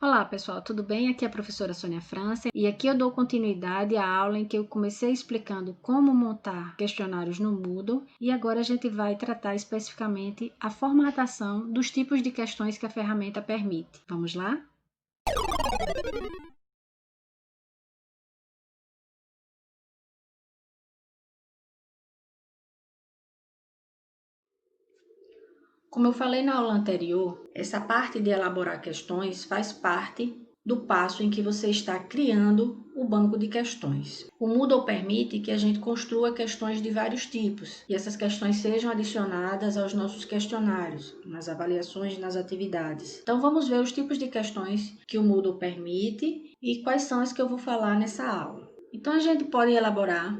Olá pessoal, tudo bem? Aqui é a professora Sônia França e aqui eu dou continuidade à aula em que eu comecei explicando como montar questionários no Moodle e agora a gente vai tratar especificamente a formatação dos tipos de questões que a ferramenta permite. Vamos lá? Como eu falei na aula anterior, essa parte de elaborar questões faz parte do passo em que você está criando o banco de questões. O Moodle permite que a gente construa questões de vários tipos e essas questões sejam adicionadas aos nossos questionários, nas avaliações e nas atividades. Então vamos ver os tipos de questões que o Moodle permite e quais são as que eu vou falar nessa aula. Então a gente pode elaborar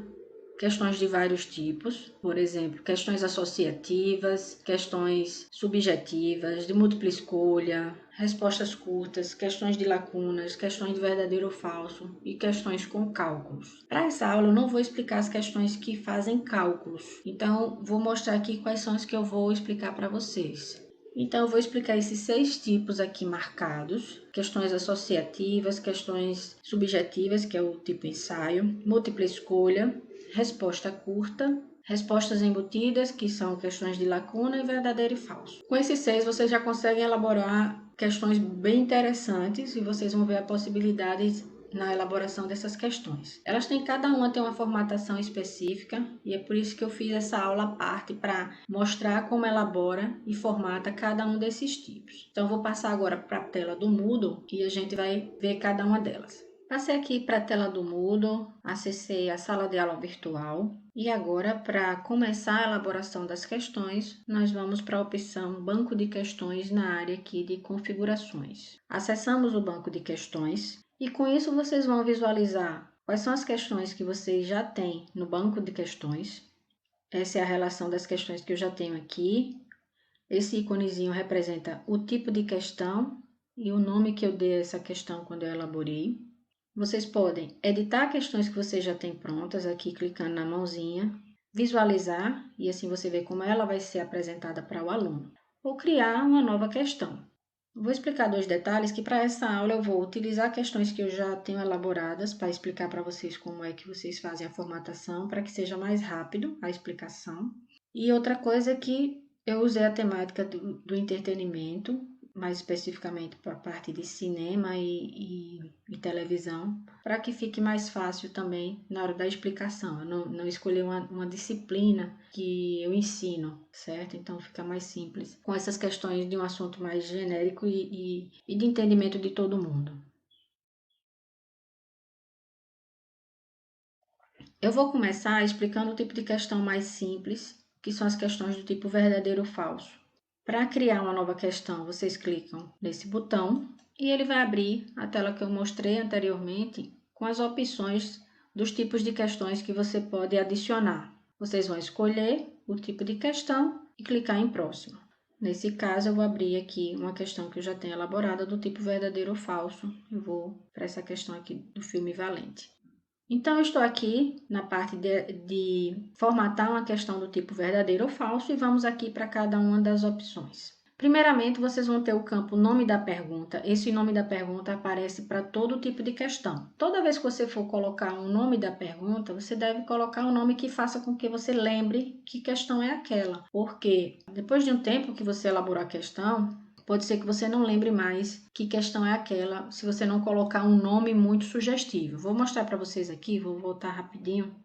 questões de vários tipos, por exemplo, questões associativas, questões subjetivas, de múltipla escolha, respostas curtas, questões de lacunas, questões de verdadeiro ou falso e questões com cálculos. Para essa aula eu não vou explicar as questões que fazem cálculos, então vou mostrar aqui quais são as que eu vou explicar para vocês. Então, eu vou explicar esses 6 tipos aqui marcados: questões associativas, questões subjetivas, que é o tipo ensaio, múltipla escolha, resposta curta, respostas embutidas, que são questões de lacuna, e verdadeiro e falso. Com esses 6, vocês já conseguem elaborar questões bem interessantes e vocês vão ver a possibilidade na elaboração dessas questões. Elas têm, cada uma tem uma formatação específica e é por isso que eu fiz essa aula à parte para mostrar como elabora e formata cada um desses tipos. Então, vou passar agora para a tela do Moodle e a gente vai ver cada uma delas. Passei aqui para a tela do Moodle, acessei a sala de aula virtual e agora, para começar a elaboração das questões, nós vamos para a opção Banco de Questões na área aqui de Configurações. Acessamos o banco de questões e com isso vocês vão visualizar quais são as questões que vocês já têm no banco de questões. Essa é a relação das questões que eu já tenho aqui. Esse íconezinho representa o tipo de questão e o nome que eu dei a essa questão quando eu elaborei. Vocês podem editar questões que vocês já têm prontas aqui, clicando na mãozinha, visualizar, e assim você vê como ela vai ser apresentada para o aluno, ou criar uma nova questão. Vou explicar 2 detalhes que para essa aula eu vou utilizar questões que eu já tenho elaboradas para explicar para vocês como é que vocês fazem a formatação, para que seja mais rápido a explicação. E outra coisa é que eu usei a temática do entretenimento, mais especificamente para a parte de cinema e televisão, para que fique mais fácil também na hora da explicação. Eu não escolhi uma disciplina que eu ensino, certo? Então fica mais simples, com essas questões de um assunto mais genérico e de entendimento de todo mundo. Eu vou começar explicando o tipo de questão mais simples, que são as questões do tipo verdadeiro ou falso. Para criar uma nova questão, vocês clicam nesse botão e ele vai abrir a tela que eu mostrei anteriormente com as opções dos tipos de questões que você pode adicionar. Vocês vão escolher o tipo de questão e clicar em próximo. Nesse caso, eu vou abrir aqui uma questão que eu já tenho elaborada do tipo verdadeiro ou falso. Eu vou para essa questão aqui do filme Valente. Então, eu estou aqui na parte de formatar uma questão do tipo verdadeiro ou falso e vamos aqui para cada uma das opções. Primeiramente, vocês vão ter o campo nome da pergunta. Esse nome da pergunta aparece para todo tipo de questão. Toda vez que você for colocar um nome da pergunta, você deve colocar um nome que faça com que você lembre que questão é aquela. Porque depois de um tempo que você elaborou a questão, pode ser que você não lembre mais que questão é aquela, se você não colocar um nome muito sugestivo. Vou mostrar para vocês aqui, vou voltar rapidinho.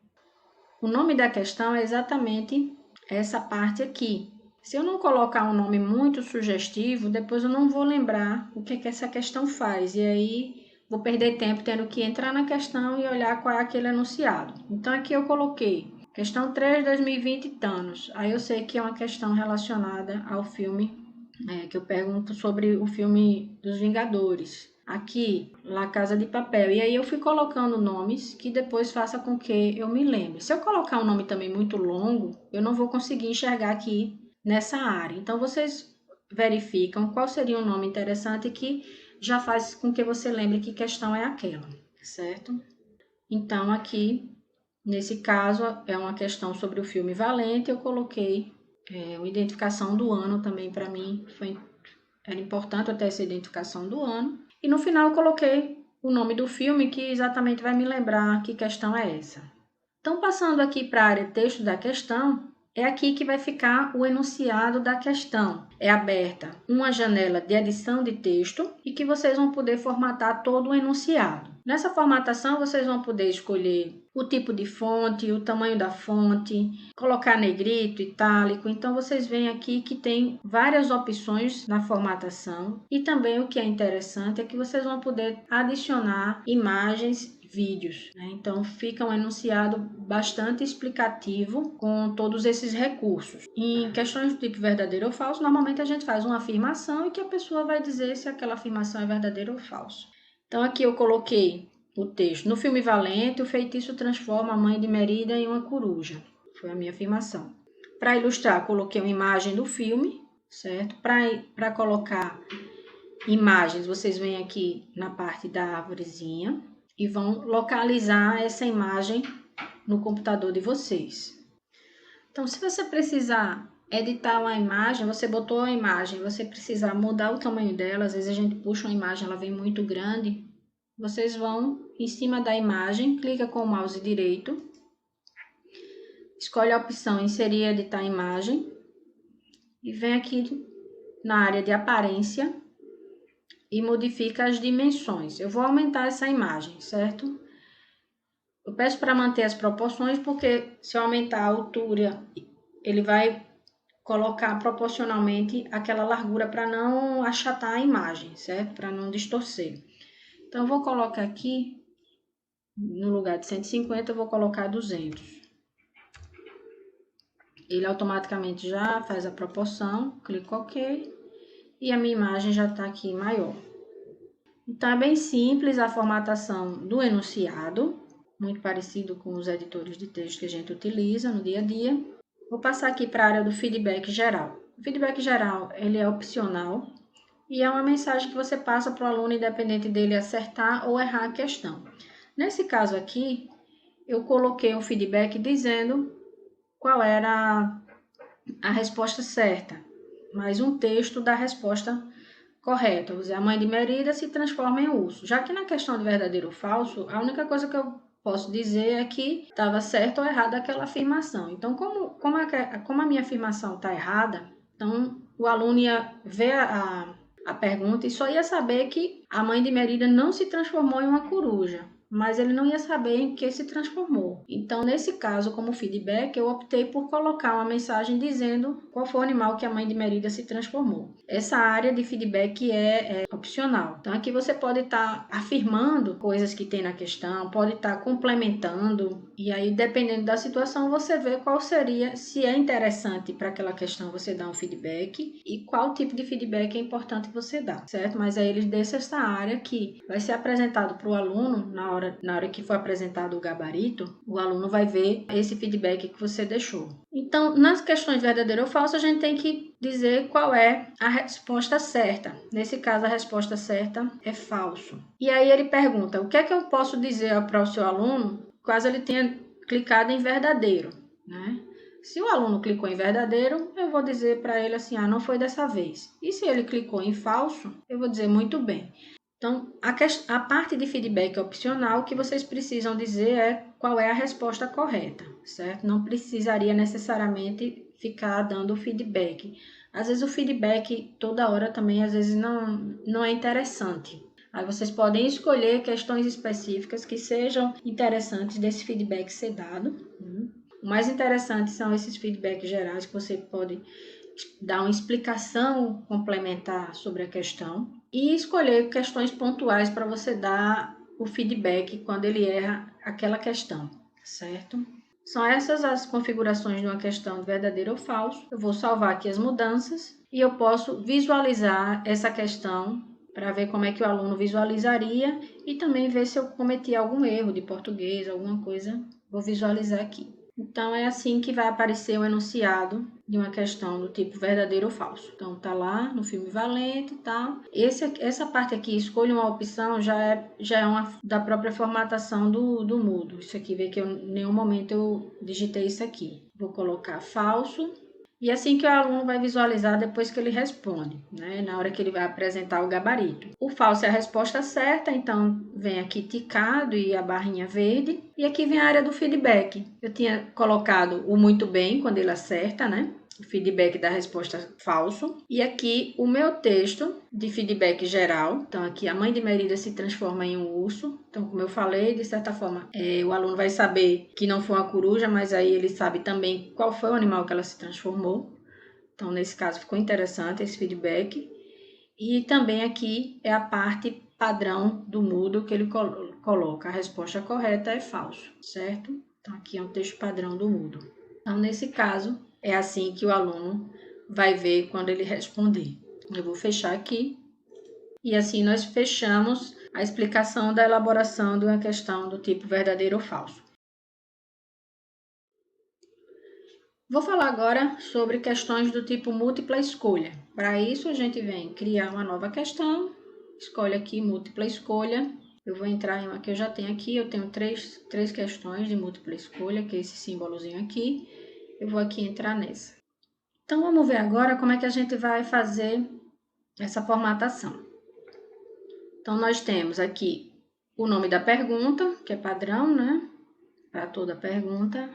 O nome da questão é exatamente essa parte aqui. Se eu não colocar um nome muito sugestivo, depois eu não vou lembrar o que é que essa questão faz. E aí vou perder tempo tendo que entrar na questão e olhar qual é aquele enunciado. Então aqui eu coloquei questão 3, 2020 Thanos. Aí eu sei que é uma questão relacionada ao filme, que eu pergunto sobre o filme dos Vingadores. Aqui, La Casa de Papel. E aí eu fui colocando nomes que depois faça com que eu me lembre. Se eu colocar um nome também muito longo, eu não vou conseguir enxergar aqui nessa área. Então, vocês verificam qual seria um nome interessante que já faz com que você lembre que questão é aquela, certo? Então, aqui, nesse caso, é uma questão sobre o filme Valente, eu coloquei a identificação do ano também para mim, era importante até essa identificação do ano. E no final eu coloquei o nome do filme, que exatamente vai me lembrar que questão é essa. Então, passando aqui para a área texto da questão, é aqui que vai ficar o enunciado da questão. É aberta uma janela de edição de texto e que vocês vão poder formatar todo o enunciado. Nessa formatação, vocês vão poder escolher o tipo de fonte, o tamanho da fonte, colocar negrito, itálico. Então, vocês veem aqui que tem várias opções na formatação. E também o que é interessante é que vocês vão poder adicionar imagens, vídeos, né? Então fica um enunciado bastante explicativo com todos esses recursos. Em questões do tipo verdadeiro ou falso, normalmente a gente faz uma afirmação e que a pessoa vai dizer se aquela afirmação é verdadeira ou falsa. Então aqui eu coloquei o texto. No filme Valente, o feitiço transforma a mãe de Merida em uma coruja. Foi a minha afirmação. Para ilustrar, coloquei uma imagem do filme, certo? Para colocar imagens, vocês veem aqui na parte da árvorezinha e vão localizar essa imagem no computador de vocês. Então, se você precisar editar uma imagem, você botou a imagem, você precisar mudar o tamanho dela, às vezes a gente puxa uma imagem, ela vem muito grande, vocês vão em cima da imagem, clica com o mouse direito, escolhe a opção inserir e editar imagem e vem aqui na área de aparência e modifica as dimensões. Eu vou aumentar essa imagem, certo? Eu peço para manter as proporções, porque se eu aumentar a altura, ele vai colocar proporcionalmente aquela largura para não achatar a imagem, certo? Para não distorcer. Então, eu vou colocar aqui, no lugar de 150, eu vou colocar 200. Ele automaticamente já faz a proporção, clico OK, e a minha imagem já está aqui maior. Então, é bem simples a formatação do enunciado, muito parecido com os editores de texto que a gente utiliza no dia a dia. Vou passar aqui para a área do feedback geral. O feedback geral, ele é opcional e é uma mensagem que você passa para o aluno independente dele acertar ou errar a questão. Nesse caso aqui, eu coloquei um feedback dizendo qual era a resposta certa, mais um texto da resposta correta. Vou dizer, a mãe de Merida se transforma em urso. Já que na questão de verdadeiro ou falso, a única coisa que eu posso dizer é que estava certo ou errada aquela afirmação. Então, como a minha afirmação está errada, então o aluno ia ver a pergunta e só ia saber que a mãe de Merida não se transformou em uma coruja, mas ele não ia saber em que se transformou. Então, nesse caso, como feedback, eu optei por colocar uma mensagem dizendo qual foi o animal que a mãe de Merida se transformou. Essa área de feedback é opcional. Então, aqui você pode estar afirmando coisas que tem na questão, pode estar complementando, e aí, dependendo da situação, você vê qual seria, se é interessante para aquela questão, você dá um feedback, e qual tipo de feedback é importante você dar, certo? Mas aí eles deixam essa área que vai ser apresentado para o aluno na hora que for apresentado o gabarito, o aluno vai ver esse feedback que você deixou. Então, nas questões verdadeiro ou falso, a gente tem que dizer qual é a resposta certa. Nesse caso, a resposta certa é falso. E aí ele pergunta, o que é que eu posso dizer para o seu aluno caso ele tenha clicado em verdadeiro, né? Se o aluno clicou em verdadeiro, eu vou dizer para ele assim, não foi dessa vez. E se ele clicou em falso, eu vou dizer muito bem. Então, a parte de feedback opcional, o que vocês precisam dizer é qual é a resposta correta, certo? Não precisaria necessariamente ficar dando feedback. Às vezes o feedback toda hora também, às vezes não é interessante. Aí vocês podem escolher questões específicas que sejam interessantes desse feedback ser dado. O mais interessante são esses feedbacks gerais que você pode dar uma explicação complementar sobre a questão e escolher questões pontuais para você dar o feedback quando ele erra aquela questão, certo? São essas as configurações de uma questão de verdadeiro ou falso. Eu vou salvar aqui as mudanças e eu posso visualizar essa questão para ver como é que o aluno visualizaria e também ver se eu cometi algum erro de português, alguma coisa, vou visualizar aqui. Então, é assim que vai aparecer o enunciado de uma questão do tipo verdadeiro ou falso. Então, tá lá no filme Valente e tal. Essa parte aqui, escolha uma opção, já é uma da própria formatação do Moodle. Isso aqui, vê que em nenhum momento eu digitei isso aqui. Vou colocar falso E assim que o aluno vai visualizar depois que ele responde, né? Na hora que ele vai apresentar o gabarito. O falso é a resposta certa, então vem aqui ticado e a barrinha verde. E aqui vem a área do feedback. Eu tinha colocado o muito bem quando ele acerta, né? O feedback da resposta falso. E aqui o meu texto de feedback geral. Então aqui a mãe de Merida se transforma em um urso. Então, como eu falei, de certa forma, o aluno vai saber que não foi uma coruja, mas aí ele sabe também qual foi o animal que ela se transformou. Então, nesse caso, ficou interessante esse feedback. E também aqui é a parte padrão do Moodle que ele coloca. A resposta correta é falso, certo? Então, aqui é um texto padrão do Moodle. Então, nesse caso, é assim que o aluno vai ver quando ele responder. Eu vou fechar aqui. E assim nós fechamos a explicação da elaboração de uma questão do tipo verdadeiro ou falso. Vou falar agora sobre questões do tipo múltipla escolha. Para isso, a gente vem criar uma nova questão, escolhe aqui múltipla escolha. Eu vou entrar em uma que eu já tenho aqui, eu tenho três questões de múltipla escolha, que é esse símbolozinho aqui. Eu vou aqui entrar nessa. Então, vamos ver agora como é que a gente vai fazer essa formatação. Então, nós temos aqui o nome da pergunta, que é padrão, né? Para toda pergunta.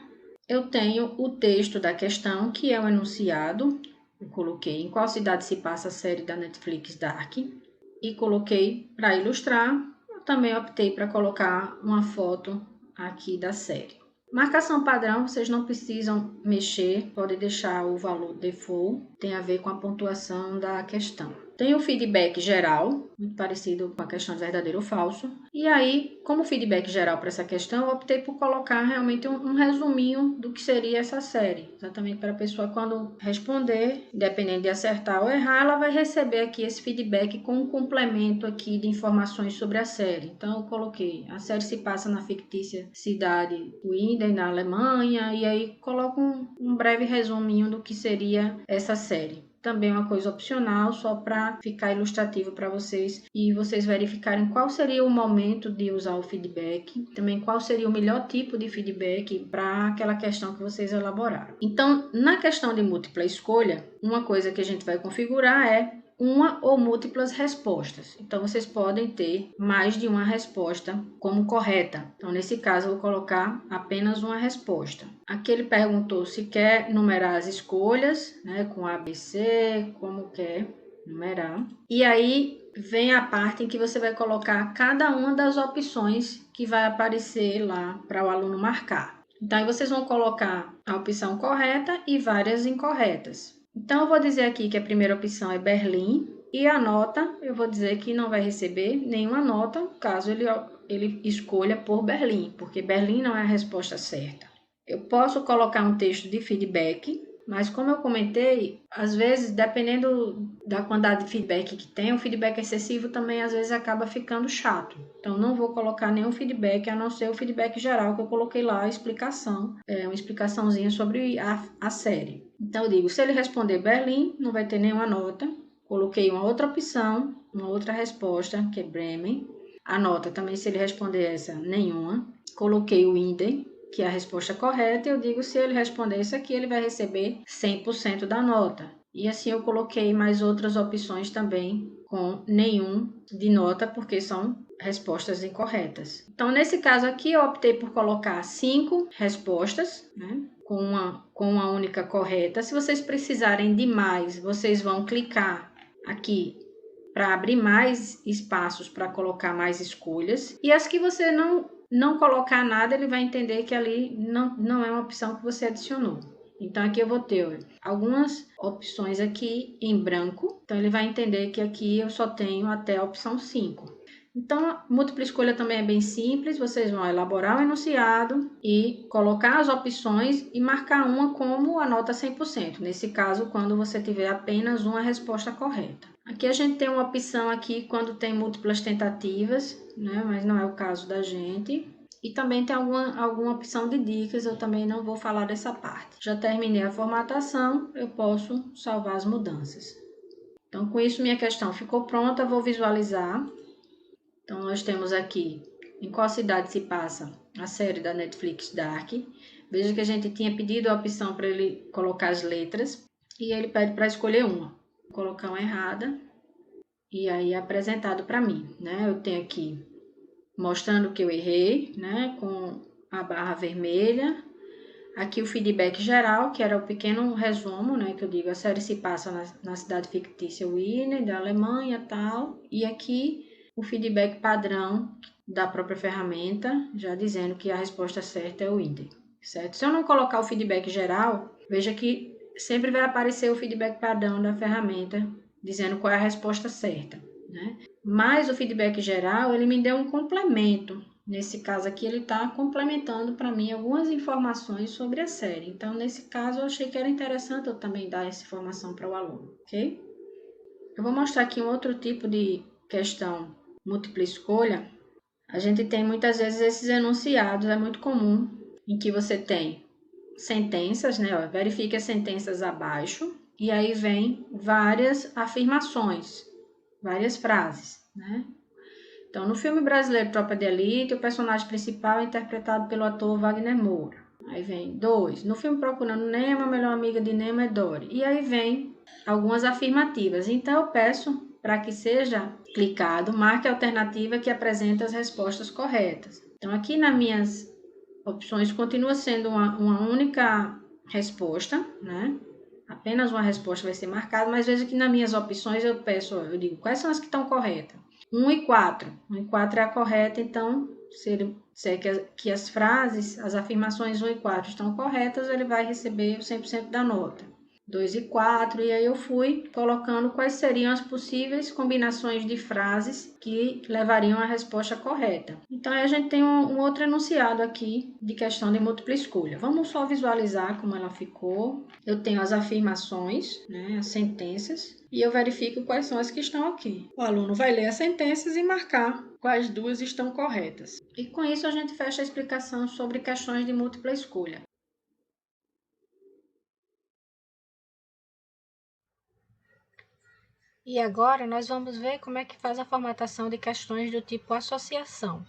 Eu tenho o texto da questão, que é o enunciado. Eu coloquei em qual cidade se passa a série da Netflix Dark. E coloquei para ilustrar. Eu também optei para colocar uma foto aqui da série. Marcação padrão, vocês não precisam mexer, pode deixar o valor default, tem a ver com a pontuação da questão. Tem o feedback geral, muito parecido com a questão de verdadeiro ou falso. E aí, como feedback geral para essa questão, eu optei por colocar realmente um resuminho do que seria essa série. Exatamente para a pessoa, quando responder, independente de acertar ou errar, ela vai receber aqui esse feedback com um complemento aqui de informações sobre a série. Então, eu coloquei, a série se passa na fictícia cidade Winden, na Alemanha, e aí coloco um breve resuminho do que seria essa série. Também uma coisa opcional, só para ficar ilustrativo para vocês e vocês verificarem qual seria o momento de usar o feedback, também qual seria o melhor tipo de feedback para aquela questão que vocês elaboraram. Então, na questão de múltipla escolha, uma coisa que a gente vai configurar é uma ou múltiplas respostas. Então, vocês podem ter mais de uma resposta como correta. Então, nesse caso, eu vou colocar apenas uma resposta. Aqui ele perguntou se quer numerar as escolhas, né, com A, B, C, como quer numerar. E aí vem a parte em que você vai colocar cada uma das opções que vai aparecer lá para o aluno marcar. Então, aí vocês vão colocar a opção correta e várias incorretas. Então, eu vou dizer aqui que a primeira opção é Berlim e a nota, eu vou dizer que não vai receber nenhuma nota caso ele escolha por Berlim, porque Berlim não é a resposta certa. Eu posso colocar um texto de feedback, mas como eu comentei, às vezes, dependendo da quantidade de feedback que tem, o feedback excessivo também às vezes acaba ficando chato. Então, não vou colocar nenhum feedback, a não ser o feedback geral que eu coloquei lá, a explicação, uma explicaçãozinha sobre a série. Então, eu digo, se ele responder Berlim, não vai ter nenhuma nota. Coloquei uma outra opção, uma outra resposta, que é Bremen. A nota também, se ele responder essa, nenhuma. Coloquei o Winden, que é a resposta correta, eu digo, se ele responder isso aqui, ele vai receber 100% da nota. E assim eu coloquei mais outras opções também com nenhum de nota, porque são respostas incorretas. Então, nesse caso aqui, eu optei por colocar 5 respostas, né, com uma única correta. Se vocês precisarem de mais, vocês vão clicar aqui para abrir mais espaços para colocar mais escolhas. E as que você não colocar nada, ele vai entender que ali não é uma opção que você adicionou. Então, aqui eu vou ter algumas opções aqui em branco. Então, ele vai entender que aqui eu só tenho até a opção 5. Então, a múltipla escolha também é bem simples. Vocês vão elaborar o enunciado e colocar as opções e marcar uma como a nota 100%. Nesse caso, quando você tiver apenas uma resposta correta. Aqui a gente tem uma opção aqui quando tem múltiplas tentativas, né? Mas não é o caso da gente. E também tem alguma opção de dicas, eu também não vou falar dessa parte. Já terminei a formatação, eu posso salvar as mudanças. Então, com isso, minha questão ficou pronta, vou visualizar. Então, nós temos aqui em qual cidade se passa a série da Netflix Dark. Veja que a gente tinha pedido a opção para ele colocar as letras. e ele pede para escolher uma. Vou colocar uma errada e aí é apresentado para mim, né? Eu tenho aqui mostrando que eu errei, né? Com a barra vermelha. Aqui o feedback geral, que era o pequeno resumo, né? Que eu digo, a série se passa na cidade fictícia Wiener, da Alemanha, tal. E aqui o feedback padrão da própria ferramenta, já dizendo que a resposta certa é o Wiener, certo? Se eu não colocar o feedback geral, veja que sempre vai aparecer o feedback padrão da ferramenta, dizendo qual é a resposta certa, né? Mas o feedback geral, ele me deu um complemento. Nesse caso aqui, ele está complementando para mim algumas informações sobre a série. Então, nesse caso, eu achei que era interessante eu também dar essa informação para o aluno, ok? Eu vou mostrar aqui um outro tipo de questão múltipla escolha. A gente tem muitas vezes esses enunciados, é muito comum, em que você tem sentenças, né? Ó, verifique as sentenças abaixo, e aí vem várias afirmações, várias frases, né? Então, no filme brasileiro Tropa de Elite, o personagem principal é interpretado pelo ator Wagner Moura. Aí vem 2. No filme Procurando Nemo, a melhor amiga de Nemo é Dory. E aí vem algumas afirmativas. Então, eu peço para que seja clicado, marque a alternativa que apresenta as respostas corretas. Então, aqui nas minhas opções, continua sendo uma única resposta, né? Apenas uma resposta vai ser marcada, mas veja que nas minhas opções eu digo, quais são as que estão corretas? 1 e 4. 1 e 4 é a correta, então, se é que as frases, as afirmações 1 e 4 estão corretas, ele vai receber o 100% da nota. 2 e 4, e aí eu fui colocando quais seriam as possíveis combinações de frases que levariam à resposta correta. Então, aí a gente tem um outro enunciado aqui de questão de múltipla escolha. Vamos só visualizar como ela ficou. Eu tenho as afirmações, né, as sentenças, e eu verifico quais são as que estão aqui. O aluno vai ler as sentenças e marcar quais duas estão corretas. E com isso a gente fecha a explicação sobre questões de múltipla escolha. E agora nós vamos ver como é que faz a formatação de questões do tipo associação.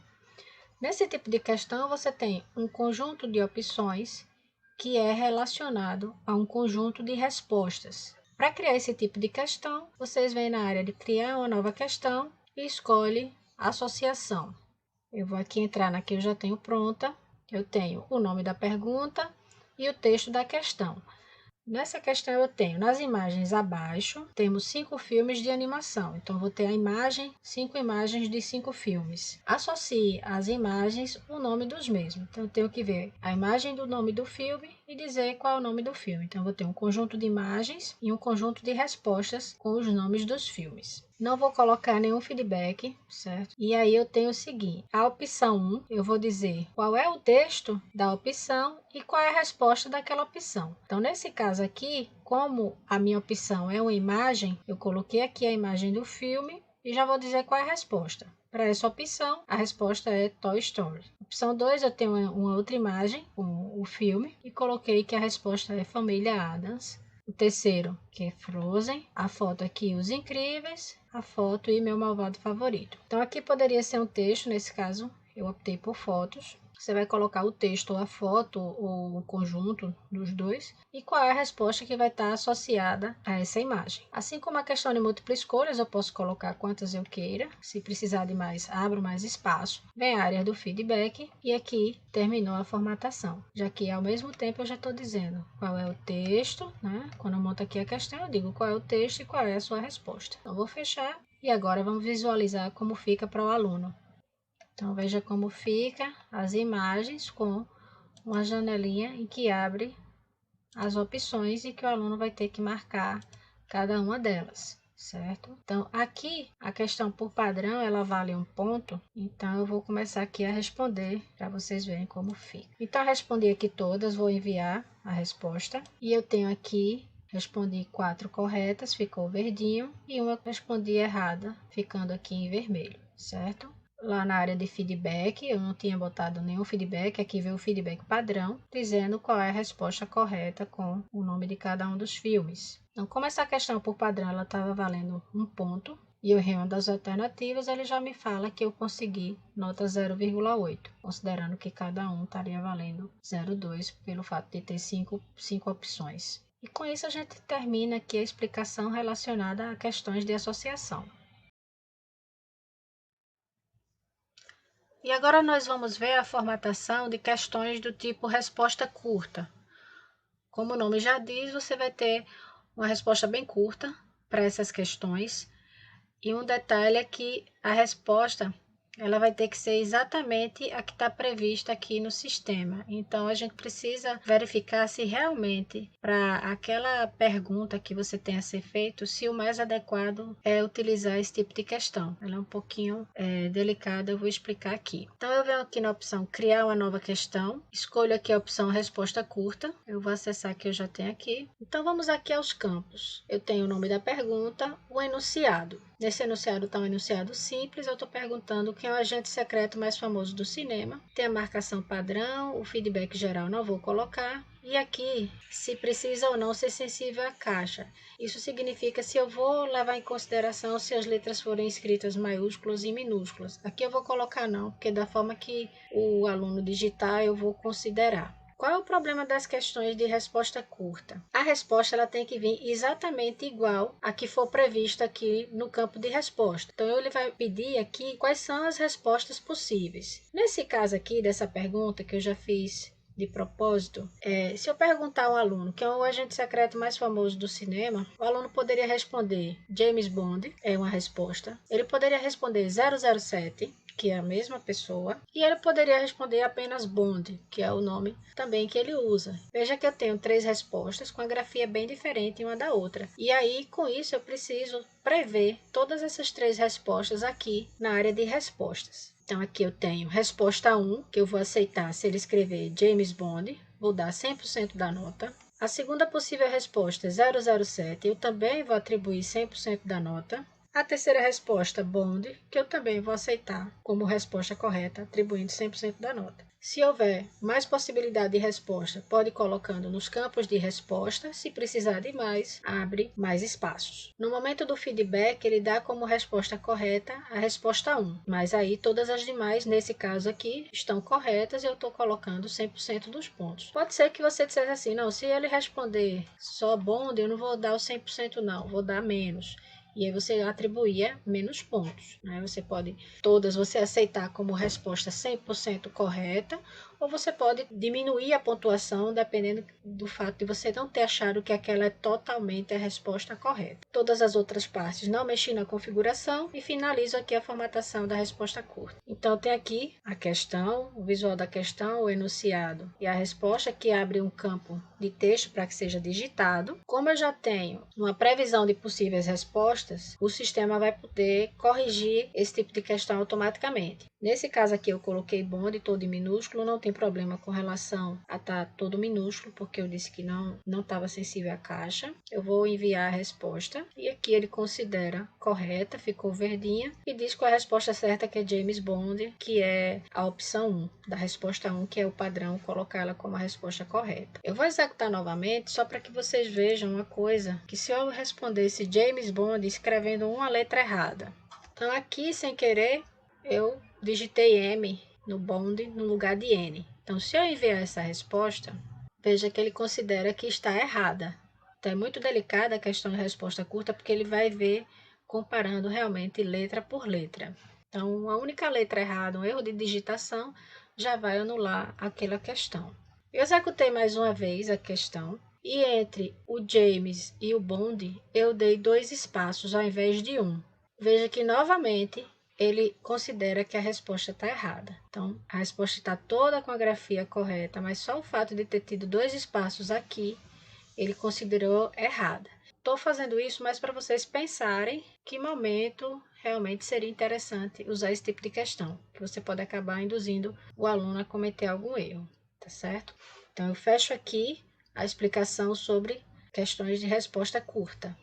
Nesse tipo de questão, você tem um conjunto de opções que é relacionado a um conjunto de respostas. Para criar esse tipo de questão, vocês vêm na área de criar uma nova questão e escolhe associação. Eu vou aqui entrar na que eu já tenho pronta. Eu tenho o nome da pergunta e o texto da questão. Nessa questão eu tenho, nas imagens abaixo, temos 5 filmes de animação. Então, vou ter a imagem, 5 imagens de 5 filmes. Associe às imagens o nome dos mesmos. Então, eu tenho que ver a imagem do nome do filme e dizer qual é o nome do filme. Então, eu vou ter um conjunto de imagens e um conjunto de respostas com os nomes dos filmes. Não vou colocar nenhum feedback, certo? E aí eu tenho o seguinte, a opção 1, eu vou dizer qual é o texto da opção e qual é a resposta daquela opção. Então, nesse caso aqui, como a minha opção é uma imagem, eu coloquei aqui a imagem do filme e já vou dizer qual é a resposta. Para essa opção, a resposta é Toy Story. Opção 2, eu tenho uma outra imagem com o filme e coloquei que a resposta é Família Addams. O terceiro, que é Frozen. A foto aqui, Os Incríveis. A foto e Meu Malvado Favorito. Então, aqui poderia ser um texto, nesse caso, eu optei por fotos. Você vai colocar o texto ou a foto ou o conjunto dos dois e qual é a resposta que vai estar associada a essa imagem. Assim como a questão de múltipla escolhas, eu posso colocar quantas eu queira. Se precisar de mais, abro mais espaço. Vem a área do feedback e aqui terminou a formatação. Já que ao mesmo tempo eu já estou dizendo qual é o texto, né? Quando eu monto aqui a questão, eu digo qual é o texto e qual é a sua resposta. Então, vou fechar e agora vamos visualizar como fica para o aluno. Então, veja como fica as imagens com uma janelinha em que abre as opções e que o aluno vai ter que marcar cada uma delas, certo? Então, aqui a questão por padrão, ela vale 1 ponto. Então, eu vou começar aqui a responder para vocês verem como fica. Então, respondi aqui todas, vou enviar a resposta. E eu tenho aqui, respondi 4 corretas, ficou verdinho. E uma respondi errada, ficando aqui em vermelho, certo? Lá na área de feedback, eu não tinha botado nenhum feedback, aqui veio o feedback padrão, dizendo qual é a resposta correta com o nome de cada um dos filmes. Então, como essa questão por padrão ela estava valendo 1 ponto, e eu errei uma das alternativas, ele já me fala que eu consegui nota 0,8, considerando que cada um estaria valendo 0,2 pelo fato de ter 5 opções. E com isso a gente termina aqui a explicação relacionada a questões de associação. E agora nós vamos ver a formatação de questões do tipo resposta curta. Como o nome já diz, você vai ter uma resposta bem curta para essas questões. E um detalhe é que a resposta ela vai ter que ser exatamente a que está prevista aqui no sistema. Então, a gente precisa verificar se realmente, para aquela pergunta que você tem a ser feito, se o mais adequado é utilizar esse tipo de questão. Ela é um pouquinho delicada, eu vou explicar aqui. Então, eu venho aqui na opção criar uma nova questão, escolho aqui a opção resposta curta, eu vou acessar que eu já tenho aqui. Então, vamos aqui aos campos. Eu tenho o nome da pergunta, o enunciado. Nesse enunciado está um enunciado simples, eu estou perguntando quem é o agente secreto mais famoso do cinema. Tem a marcação padrão, o feedback geral não vou colocar. E aqui, se precisa ou não ser sensível à caixa. Isso significa se eu vou levar em consideração se as letras forem escritas maiúsculas e minúsculas. Aqui eu vou colocar não, porque da forma que o aluno digitar eu vou considerar. Qual é o problema das questões de resposta curta? A resposta ela tem que vir exatamente igual a que for prevista aqui no campo de resposta. Então, ele vai pedir aqui quais são as respostas possíveis. Nesse caso aqui, dessa pergunta que eu já fiz de propósito, se eu perguntar ao aluno quem é o agente secreto mais famoso do cinema, o aluno poderia responder James Bond, é uma resposta. Ele poderia responder 007, que é a mesma pessoa, e ele poderia responder apenas Bond, que é o nome também que ele usa. Veja que eu tenho 3 respostas com a grafia bem diferente uma da outra. E aí, com isso, eu preciso prever todas essas 3 respostas aqui na área de respostas. Então, aqui eu tenho resposta 1, que eu vou aceitar se ele escrever James Bond, vou dar 100% da nota. A segunda possível resposta é 007, eu também vou atribuir 100% da nota. A terceira resposta, Bond, que eu também vou aceitar como resposta correta, atribuindo 100% da nota. Se houver mais possibilidade de resposta, pode ir colocando nos campos de resposta. Se precisar de mais, abre mais espaços. No momento do feedback, ele dá como resposta correta a resposta 1. Mas aí todas as demais, nesse caso aqui, estão corretas e eu estou colocando 100% dos pontos. Pode ser que você dissesse assim, não, se ele responder só Bond, eu não vou dar o 100% não, vou dar menos. E aí você atribuía menos pontos, né? Você pode todas você aceitar como resposta 100% correta, ou você pode diminuir a pontuação dependendo do fato de você não ter achado que aquela é totalmente a resposta correta. Todas as outras partes não mexi na configuração e finalizo aqui a formatação da resposta curta. Então tem aqui a questão, o visual da questão, o enunciado e a resposta que abre um campo de texto para que seja digitado. Como eu já tenho uma previsão de possíveis respostas, o sistema vai poder corrigir esse tipo de questão automaticamente. Nesse caso aqui eu coloquei Bond todo em minúsculo, não tem problema com relação a estar todo minúsculo, porque eu disse que não estava sensível à caixa. Eu vou enviar a resposta e aqui ele considera correta, ficou verdinha, e diz que a resposta certa que é James Bond, que é a opção 1, da resposta 1, que é o padrão, colocar ela como a resposta correta. Eu vou executar novamente só para que vocês vejam uma coisa, que se eu respondesse James Bond escrevendo uma letra errada, então aqui sem querer eu digitei M no Bond no lugar de N. Então se eu enviar essa resposta, veja que ele considera que está errada. Então é muito delicada a questão de resposta curta, porque ele vai ver comparando realmente letra por letra. Então a única letra errada, um erro de digitação, já vai anular aquela questão. Eu executei mais uma vez a questão e entre o James e o Bond eu dei 2 espaços ao invés de 1. Veja que novamente ele considera que a resposta está errada. Então a resposta está toda com a grafia correta, mas só o fato de ter tido 2 espaços aqui ele considerou errada. Estou fazendo isso mais para vocês pensarem que momento realmente seria interessante usar esse tipo de questão, que você pode acabar induzindo o aluno a cometer algum erro, tá certo? Então eu fecho aqui a explicação sobre questões de resposta curta.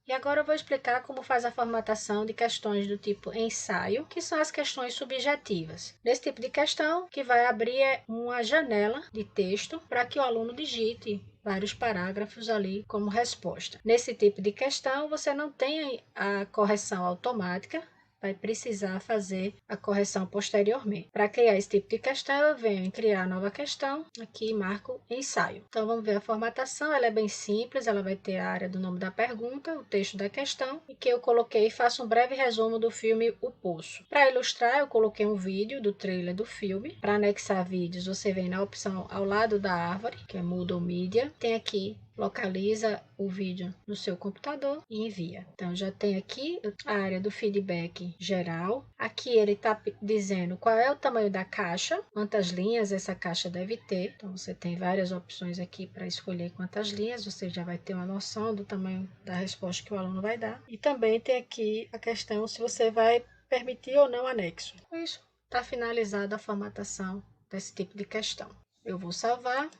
E agora eu vou explicar como faz a formatação de questões do tipo ensaio, que são as questões subjetivas. Nesse tipo de questão, que vai abrir uma janela de texto para que o aluno digite vários parágrafos ali como resposta. Nesse tipo de questão, você não tem a correção automática, vai precisar fazer a correção posteriormente. Para criar esse tipo de questão, eu venho em criar nova questão, aqui marco ensaio. Então vamos ver a formatação, ela é bem simples, ela vai ter a área do nome da pergunta, o texto da questão, e que eu coloquei e faço um breve resumo do filme O Poço. Para ilustrar, eu coloquei um vídeo do trailer do filme. Para anexar vídeos, você vem na opção ao lado da árvore, que é Moodle Media. Tem aqui, localiza o vídeo no seu computador e envia. Então já tem aqui a área do feedback geral. Aqui ele está dizendo qual é o tamanho da caixa, quantas linhas essa caixa deve ter. Então você tem várias opções aqui para escolher quantas linhas, você já vai ter uma noção do tamanho da resposta que o aluno vai dar. E também tem aqui a questão se você vai permitir ou não anexo. Com isso, está finalizada a formatação desse tipo de questão. Eu vou salvar.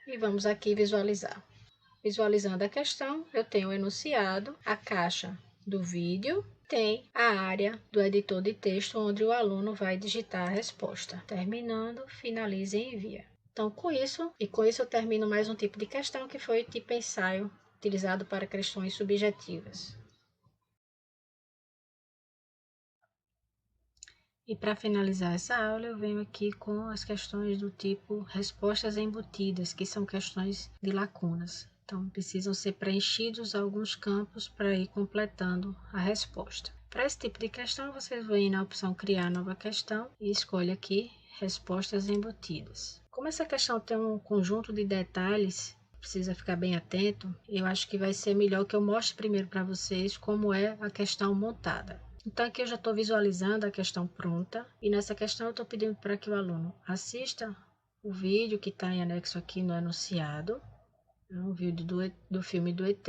E vamos aqui visualizar. Visualizando a questão, eu tenho o enunciado, a caixa do vídeo, tem a área do editor de texto onde o aluno vai digitar a resposta. Terminando, finaliza e envia. Então, com isso eu termino mais um tipo de questão que foi tipo ensaio, utilizado para questões subjetivas. E para finalizar essa aula, eu venho aqui com as questões do tipo respostas embutidas, que são questões de lacunas. Então, precisam ser preenchidos alguns campos para ir completando a resposta. Para esse tipo de questão, vocês vão ir na opção Criar nova questão e escolhe aqui Respostas embutidas. Como essa questão tem um conjunto de detalhes, precisa ficar bem atento, eu acho que vai ser melhor que eu mostre primeiro para vocês como é a questão montada. Então, aqui eu já estou visualizando a questão pronta e nessa questão eu estou pedindo para que o aluno assista o vídeo que está em anexo aqui no enunciado, o vídeo do filme do ET,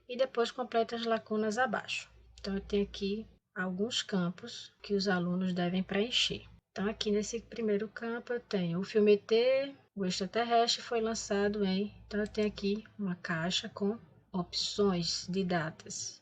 e depois completa as lacunas abaixo. Então, eu tenho aqui alguns campos que os alunos devem preencher. Então, aqui nesse primeiro campo eu tenho o filme ET, o extraterrestre foi lançado em... Então, eu tenho aqui uma caixa com opções de datas.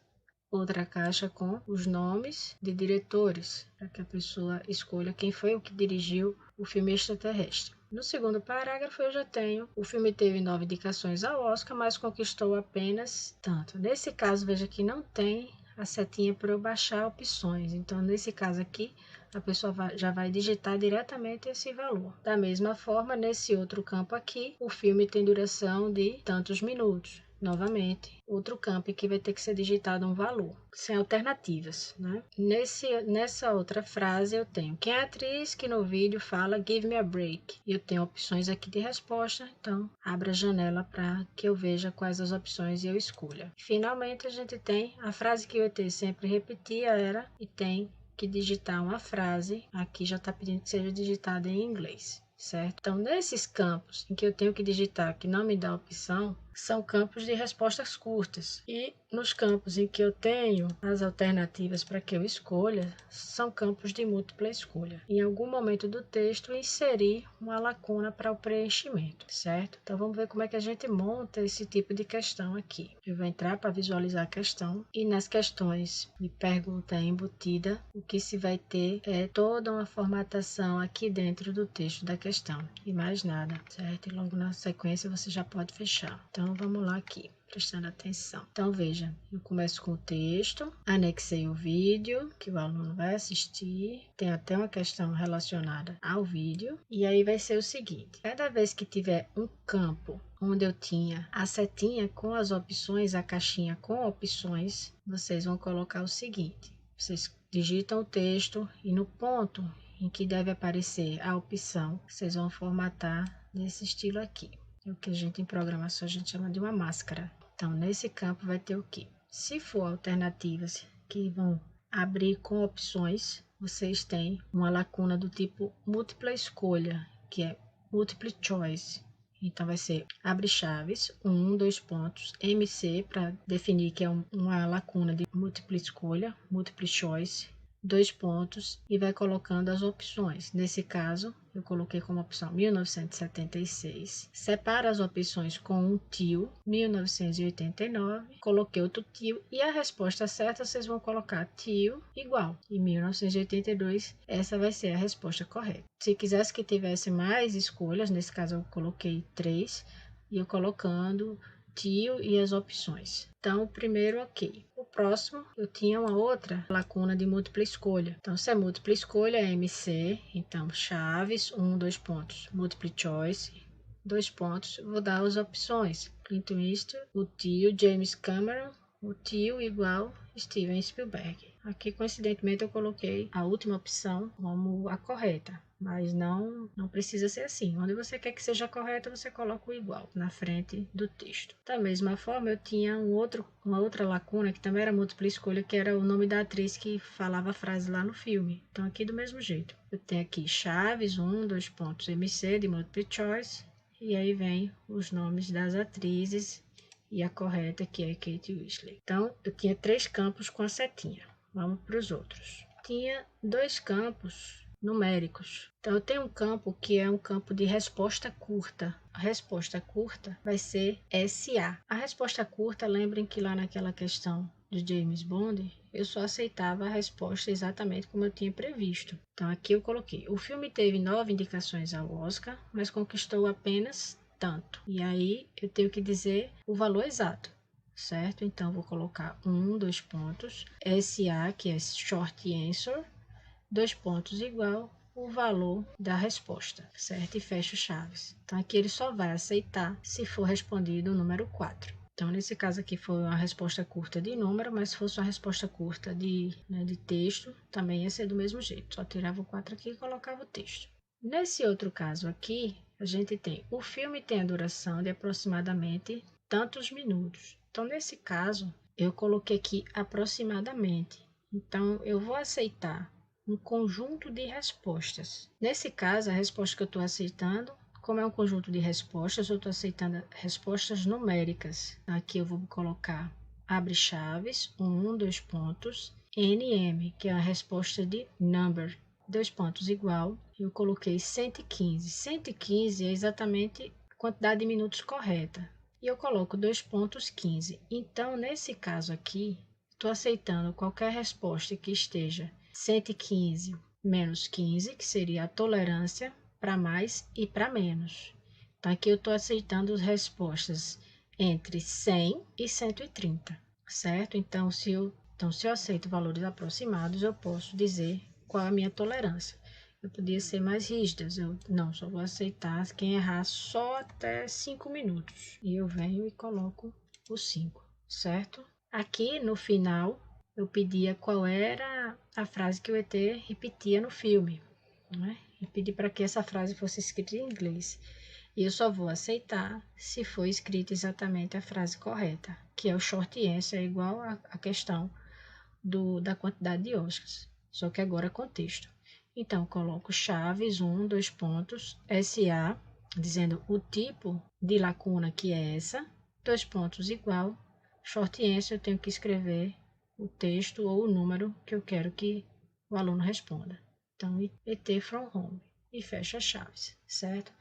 Outra caixa com os nomes de diretores, para que a pessoa escolha quem foi o que dirigiu o filme extraterrestre. No segundo parágrafo eu já tenho, o filme teve 9 indicações ao Oscar, mas conquistou apenas tanto. Nesse caso, veja que não tem a setinha para eu baixar opções. Então, nesse caso aqui, a pessoa já vai digitar diretamente esse valor. Da mesma forma, nesse outro campo aqui, o filme tem duração de tantos minutos. Novamente, outro campo que vai ter que ser digitado um valor, sem alternativas, né? Nessa outra frase eu tenho quem é a atriz que no vídeo fala Give me a break. E eu tenho opções aqui de resposta, então abra a janela para que eu veja quais as opções e eu escolha. Finalmente a gente tem a frase que o ET sempre repetia era e tem que digitar uma frase, aqui já está pedindo que seja digitada em inglês. Certo? Então, nesses campos em que eu tenho que digitar que não me dá opção, são campos de respostas curtas. E nos campos em que eu tenho as alternativas para que eu escolha, são campos de múltipla escolha. Em algum momento do texto, inserir uma lacuna para o preenchimento, certo? Então, vamos ver como é que a gente monta esse tipo de questão aqui. Eu vou entrar para visualizar a questão e nas questões de pergunta embutida, o que se vai ter é toda uma formatação aqui dentro do texto da questão e mais nada, certo? E logo na sequência você já pode fechar. Então, vamos lá aqui, prestando atenção. Então, veja, eu começo com o texto, anexei o vídeo que o aluno vai assistir, tem até uma questão relacionada ao vídeo, e aí vai ser o seguinte, cada vez que tiver um campo onde eu tinha a setinha com as opções, a caixinha com opções, vocês vão colocar o seguinte, vocês digitam o texto e no ponto em que deve aparecer a opção, vocês vão formatar nesse estilo aqui. O que a gente em programação a gente chama de uma máscara. Então, nesse campo vai ter o quê? Se for alternativas que vão abrir com opções, vocês têm uma lacuna do tipo múltipla escolha, que é multiple choice. Então, vai ser abre chaves, 2 pontos, MC, para definir que é uma lacuna de múltipla escolha, multiple choice, 2 pontos, e vai colocando as opções. Nesse caso, eu coloquei como opção 1976. Separa as opções com um tio, 1989. Coloquei outro tio e a resposta certa vocês vão colocar tio igual. E 1982, essa vai ser a resposta correta. Se quisesse que tivesse mais escolhas, nesse caso eu coloquei 3 e eu colocando tio e as opções. Então, o primeiro ok. O próximo, eu tinha uma outra lacuna de múltipla escolha. Então, se é múltipla escolha, é MC. Então, chaves, 1, 2 pontos. Multiple choice, 2 pontos. Vou dar as opções. Clint Eastwood, o tio James Cameron, o tio igual Steven Spielberg. Aqui, coincidentemente, eu coloquei a última opção como a correta. Mas não precisa ser assim. Onde você quer que seja correta, você coloca o igual na frente do texto. Da mesma forma, eu tinha uma outra lacuna que também era múltipla escolha, que era o nome da atriz que falava a frase lá no filme. Então, aqui do mesmo jeito. Eu tenho aqui chaves, 1, 2 pontos, MC de multiple choice. E aí vem os nomes das atrizes e a correta, que é Kate Winslet. Então, eu tinha 3 campos com a setinha. Vamos para os outros. Tinha 2 campos numéricos. Então, eu tenho um campo que é um campo de resposta curta. A resposta curta vai ser SA. A resposta curta, lembrem que lá naquela questão de James Bond, eu só aceitava a resposta exatamente como eu tinha previsto. Então, aqui eu coloquei. O filme teve 9 indicações ao Oscar, mas conquistou apenas tanto. E aí, eu tenho que dizer o valor exato. Certo? Então, vou colocar 1, 2 pontos. SA, que é Short Answer. 2 pontos igual o valor da resposta, certo? E fecho chaves. Então, aqui ele só vai aceitar se for respondido o número 4. Então, nesse caso aqui foi uma resposta curta de número, mas se fosse uma resposta curta de texto, também ia ser do mesmo jeito. Só tirava o 4 aqui e colocava o texto. Nesse outro caso aqui, a gente tem, o filme tem a duração de aproximadamente tantos minutos. Então, nesse caso, eu coloquei aqui aproximadamente. Então, eu vou aceitar um conjunto de respostas. Nesse caso, a resposta que eu estou aceitando, como é um conjunto de respostas, eu estou aceitando respostas numéricas. Aqui eu vou colocar abre chaves, 1, 2 pontos, NM, que é a resposta de number, 2 pontos igual, eu coloquei 115. 115 é exatamente a quantidade de minutos correta. E eu coloco 2 pontos 15. Então, nesse caso aqui, estou aceitando qualquer resposta que esteja 115 menos 15, que seria a tolerância para mais e para menos. Então, aqui eu estou aceitando as respostas entre 100 e 130, certo? Então, se eu aceito valores aproximados, eu posso dizer qual é a minha tolerância. Eu podia ser mais rígida, só vou aceitar quem errar só até 5 minutos. E eu venho e coloco o 5, certo? Aqui no final, eu pedia qual era a frase que o ET repetia no filme, né? E pedi para que essa frase fosse escrita em inglês. E eu só vou aceitar se for escrita exatamente a frase correta, que é o short answer, é igual a questão da quantidade de Oscars, só que agora contexto. Então, coloco chaves, 1, 2 pontos, SA, dizendo o tipo de lacuna que é essa, 2 pontos igual, short answer, eu tenho que escrever o texto ou o número que eu quero que o aluno responda. Então, ET from home. E fecha as chaves, certo?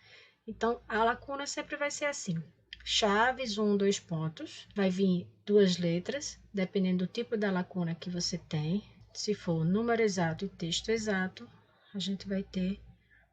Então, a lacuna sempre vai ser assim. Chaves, 1, 2 pontos. Vai vir 2 letras, dependendo do tipo da lacuna que você tem. Se for número exato e texto exato, a gente vai ter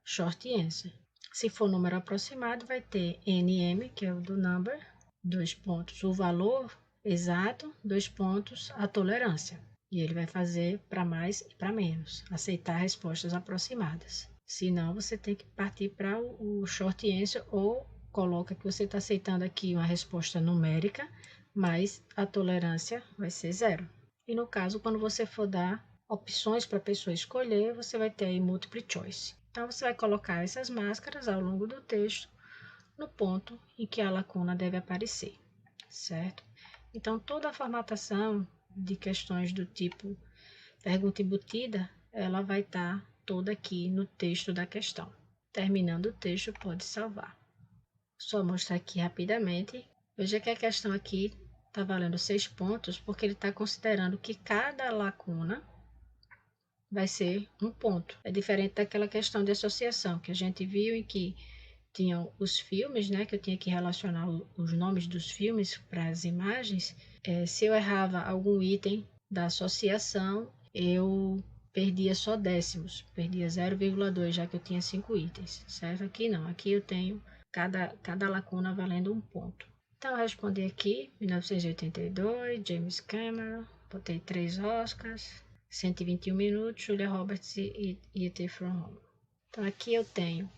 short answer. Se for número aproximado, vai ter NM, que é o do number, 2 pontos. O valor exato, 2 pontos, a tolerância. E ele vai fazer para mais e para menos, aceitar respostas aproximadas. Senão, você tem que partir para o short answer ou coloca que você está aceitando aqui uma resposta numérica, mas a tolerância vai ser 0. E no caso, quando você for dar opções para a pessoa escolher, você vai ter aí multiple choice. Então, você vai colocar essas máscaras ao longo do texto no ponto em que a lacuna deve aparecer, certo? Então, toda a formatação de questões do tipo pergunta embutida, ela vai estar toda aqui no texto da questão. Terminando o texto, pode salvar. Só mostrar aqui rapidamente. Veja que a questão aqui está valendo 6 pontos, porque ele está considerando que cada lacuna vai ser um ponto. É diferente daquela questão de associação, que a gente viu em que tinham os filmes, né, que eu tinha que relacionar os nomes dos filmes para as imagens. Se eu errava algum item da associação, eu perdia só décimos, perdia 0,2, já que eu tinha 5 itens, certo? Aqui não, aqui eu tenho cada lacuna valendo um ponto. Então, eu respondi aqui, 1982, James Cameron, Botei 3 Oscars, 121 minutos, Julia Roberts e E.T. From Home. Então aqui eu tenho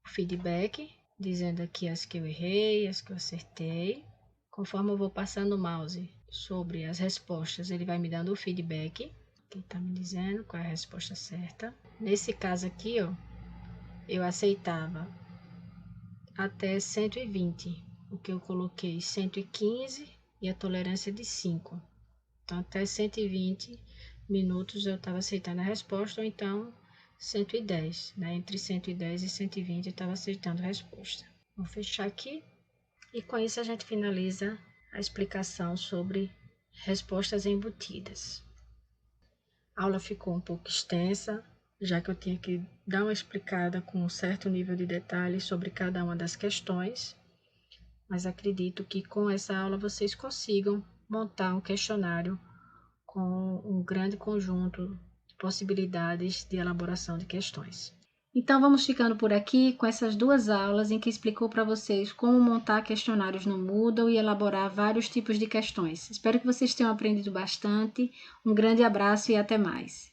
o feedback, dizendo aqui as que eu errei, as que eu acertei. Conforme eu vou passando o mouse sobre as respostas, ele vai me dando o feedback, que está me dizendo qual é a resposta certa. Nesse caso aqui, ó, eu aceitava até 120, porque eu coloquei 115 e a tolerância de 5. Então, até 120 minutos eu estava aceitando a resposta, ou então 110, né? Entre 110 e 120 eu estava aceitando a resposta. Vou fechar aqui e com isso a gente finaliza a explicação sobre respostas embutidas. A aula ficou um pouco extensa, já que eu tinha que dar uma explicada com um certo nível de detalhe sobre cada uma das questões, mas acredito que com essa aula vocês consigam montar um questionário com um grande conjunto de possibilidades de elaboração de questões. Então vamos ficando por aqui com essas 2 aulas em que explicou para vocês como montar questionários no Moodle e elaborar vários tipos de questões. Espero que vocês tenham aprendido bastante. Um grande abraço e até mais!